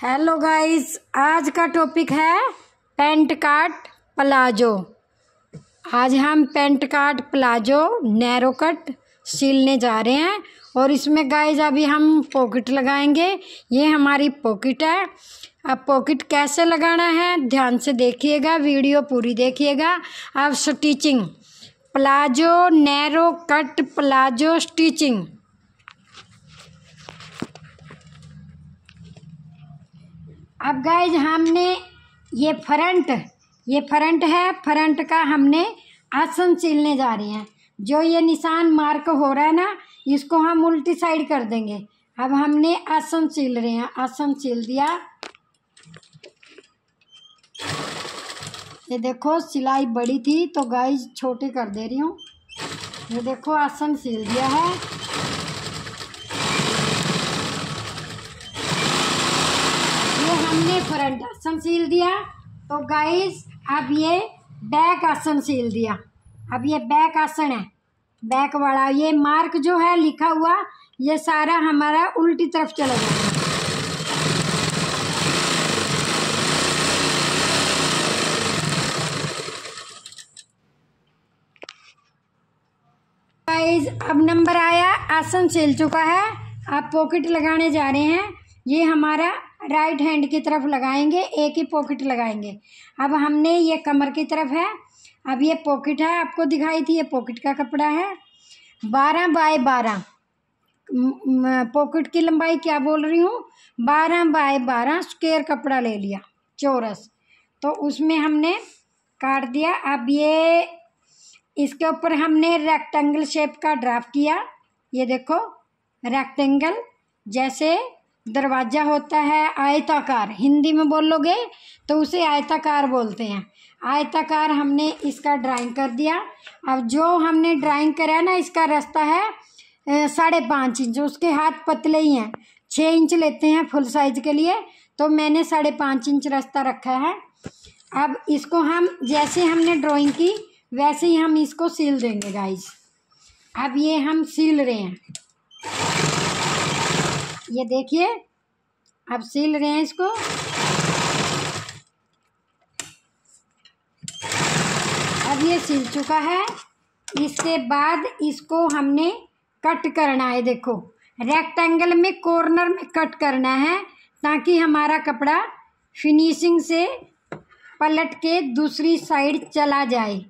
Hello guys, आज का topic है पैंट काट प्लाजो। आज हम पैंट काट प्लाजो नैरो कट सिलने जा रहे हैं और इसमें गाइस अभी हम पॉकेट लगाएंगे। ये हमारी पॉकेट है। अब पॉकेट कैसे लगाना है ध्यान से देखिएगा, वीडियो पूरी देखिएगा। अब stitching palazzo narrow cut palazzo stitching. अब गाइज हमने ये फ्रंट है, फ्रंट का हमने आसन सिलने जा रहे हैं। जो ये निशान मार्क हो रहा है ना, इसको हम उल्टी साइड कर देंगे। अब हमने आसन सिल रहे हैं। आसन सिल दिया, ये देखो सिलाई बड़ी थी तो गाइज छोटी कर दे रही हूँ। ये देखो आसन सिल दिया है। हमने फ्रंट आसन सिल दिया तो गाइस अब ये बैक आसन सिल दिया। अब ये बैक आसन है, बैक वाला ये मार्क जो है लिखा हुआ, ये सारा हमारा उल्टी तरफ चला जाएगा। गाइस अब नंबर आया, आसन सिल चुका है। आप पॉकेट लगाने जा रहे हैं। ये हमारा राइट हैंड की तरफ लगाएंगे, एक ही पॉकेट लगाएंगे। अब हमने ये कमर की तरफ है। अब ये पॉकेट है, आपको दिखाई थी, ये पॉकेट का कपड़ा है। 12 बाय 12 पॉकेट की लंबाई क्या बोल रही हूँ, 12 बाय 12 स्क्वायर कपड़ा ले लिया, चौरस। तो उसमें हमने काट दिया। अब ये इसके ऊपर हमने रेक्टेंगल शेप का ड्राफ्ट किया। ये देखो रेक्टेंगल, जैसे दरवाजा होता है आयताकार, हिंदी में बोलोगे तो उसे आयताकार बोलते हैं। आयताकार हमने इसका ड्राइंग कर दिया। अब जो हमने ड्राइंग करा है ना, इसका रास्ता है 5.5 इंच। उसके हाथ पतले ही हैं, 6 इंच लेते हैं फुल साइज के लिए, तो मैंने 5.5 इंच रास्ता रखा है। अब इसको हम जैसे हमने ड्राइंग की वैसे ही हम इसको सील देंगे गाइस। अब ये हम सील रहे हैं, ये देखिए अब सील रहे हैं इसको। अब ये सील चुका है। इसके बाद इसको हमने कट करना है। देखो रेक्टेंगल में कॉर्नर में कट करना है, ताकि हमारा कपड़ा फिनिशिंग से पलट के दूसरी साइड चला जाए।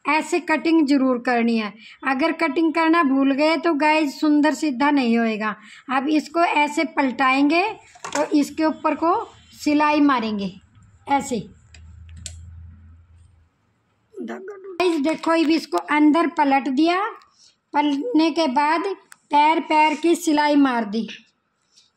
ऐसे कटिंग जरूर करनी है। अगर कटिंग करना भूल गए तो गाइस सुंदर सीधा नहीं होएगा। अब इसको ऐसे पलटाएंगे तो इसके ऊपर को सिलाई मारेंगे ऐसे। गाइस देखो अब इसको अंदर पलट दिया। पलटने के बाद पैर की सिलाई मार दी।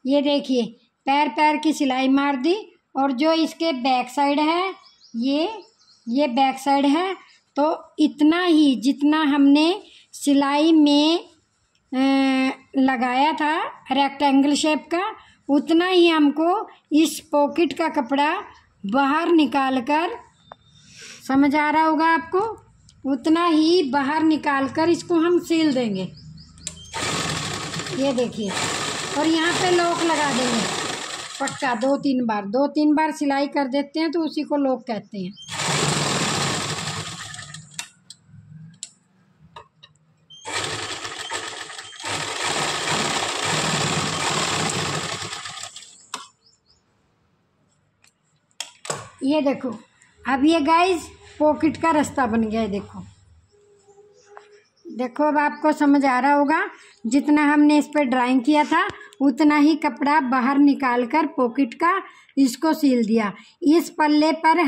ये देखिए पैर की सिलाई मार दी। और जो इसके बैक साइड है, ये बैक साइड है, तो इतना ही जितना हमने सिलाई में लगाया था रेक्टेंगल शेप का, उतना ही हमको इस पॉकेट का कपड़ा बाहर निकाल कर, समझ आ रहा होगा आपको, उतना ही बाहर निकाल कर इसको हम सील देंगे। ये देखिए, और यहाँ पे लॉक लगा देंगे पक्का 2-3 बार सिलाई कर देते हैं तो उसी को लॉक कहते हैं। ये देखो अब ये गाइस पॉकेट का रास्ता बन गया है। देखो अब आपको समझ आ रहा होगा, जितना हमने इस पर ड्राइंग किया था उतना ही कपड़ा बाहर निकाल कर पॉकेट का इसको सील दिया। इस पल्ले पर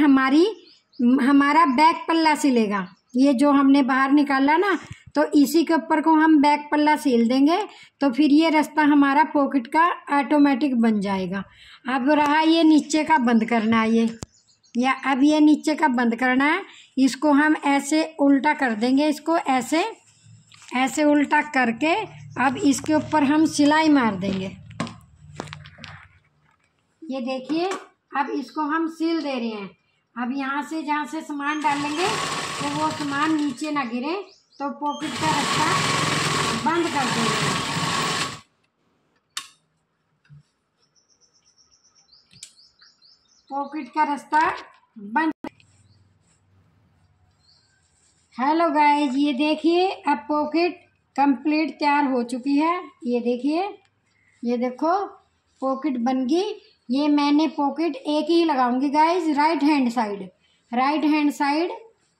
हमारा बैक पल्ला सिलेगा। ये जो हमने बाहर निकाला ना, तो इसी के ऊपर को हम बैक पल्ला सील देंगे, तो फिर ये रास्ता हमारा पॉकेट का ऑटोमेटिक बन जाएगा। अब रहा ये नीचे का बंद करना है, अब ये नीचे का बंद करना है। इसको हम ऐसे उल्टा कर देंगे, इसको ऐसे उल्टा करके अब इसके ऊपर हम सिलाई मार देंगे। ये देखिए अब इसको हम सील दे रहे हैं। अब यहाँ से जहाँ से सामान डालेंगे तो वो सामान नीचे ना गिरे, तो पॉकेट का रास्ता बंद कर देंगे। पॉकेट का रास्ता बंद। हेलो गाइस, ये देखिए अब पॉकेट कंप्लीट तैयार हो चुकी है। ये देखिए, ये देखो पॉकेट बन गई। ये मैंने पॉकेट एक ही लगाऊंगी guys, right hand side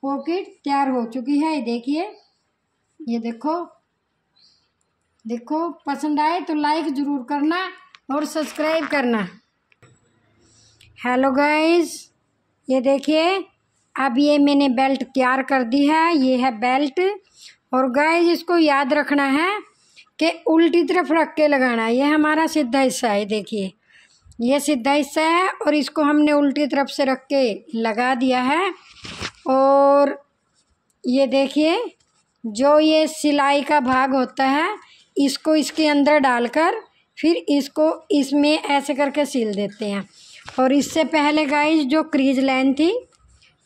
pocket तैयार हो चुकी है। ये देखिए, ये देखो पसंद आए तो लाइक ज़रूर करना और सब्सक्राइब करना। हेलो गाइस, ये देखिए अब ये मैंने बेल्ट तैयार कर दी है। ये है बेल्ट। और गाइस इसको याद रखना है कि उल्टी तरफ रख के लगाना है। ये हमारा सीधा हिस्सा है, देखिए ये सीधा हिस्सा है और इसको हमने उल्टी तरफ से रख के लगा दिया है। और ये देखिए जो ये सिलाई का भाग होता है, इसको इसके अंदर डालकर फिर इसको इसमें ऐसे करके सिल देते हैं। और इससे पहले गाइस जो क्रीज लाइन थी,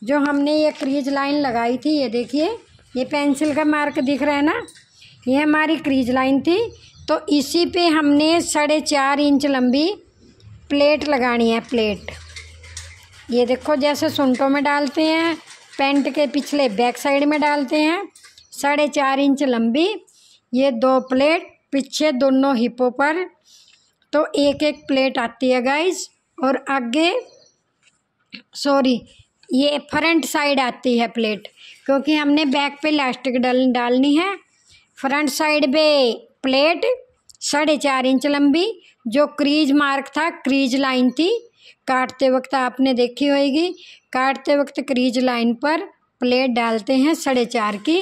जो हमने ये क्रीज लाइन लगाई थी, ये देखिए ये पेंसिल का मार्क दिख रहा है ना, ये हमारी क्रीज लाइन थी। तो इसी पे हमने 4.5 इंच लंबी प्लेट लगानी है। प्लेट ये देखो जैसे सुंटों में डालते हैं, पैंट के पिछले बैक साइड में डालते हैं, 4.5 इंच लंबी ये 2 प्लेट पीछे दोनों हिपों पर। तो एक प्लेट आती है गाइस। और आगे ये फ्रंट साइड आती है प्लेट, क्योंकि हमने बैक पे इलास्टिक डालनी है। फ्रंट साइड पे प्लेट 4.5 इंच लंबी, जो क्रीज मार्क था, क्रीज लाइन थी, काटते वक्त आपने देखी होगी, काटते वक्त क्रीज लाइन पर प्लेट डालते हैं 4.5 की।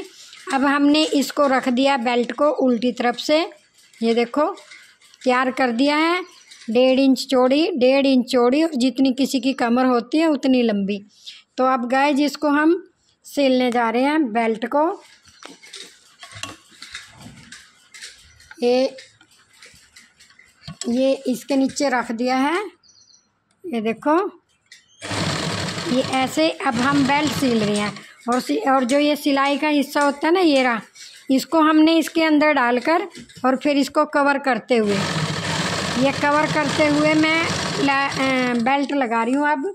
अब हमने इसको रख दिया बेल्ट को उल्टी तरफ से, ये देखो तैयार कर दिया है। 1.5 इंच चौड़ी और जितनी किसी की कमर होती है उतनी लंबी। तो अब गाइस इसको हम सिलने जा रहे हैं बेल्ट को। ये इसके नीचे रख दिया है, ये देखो ये ऐसे। अब हम बेल्ट सिल रहे हैं और जो ये सिलाई का हिस्सा होता है ना, ये रहा, इसको हमने इसके अंदर डालकर और फिर इसको कवर करते हुए मैं बेल्ट लगा रही हूँ। अब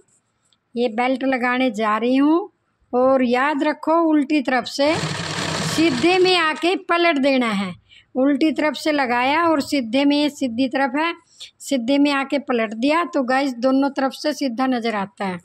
ये बेल्ट लगाने जा रही हूँ। और याद रखो उल्टी तरफ से सीधे में आके पलट देना है। उल्टी तरफ से लगाया और सीधे में, सीधी तरफ है, सीधे में आके पलट दिया तो गाइस दोनों तरफ से सीधा नज़र आता है।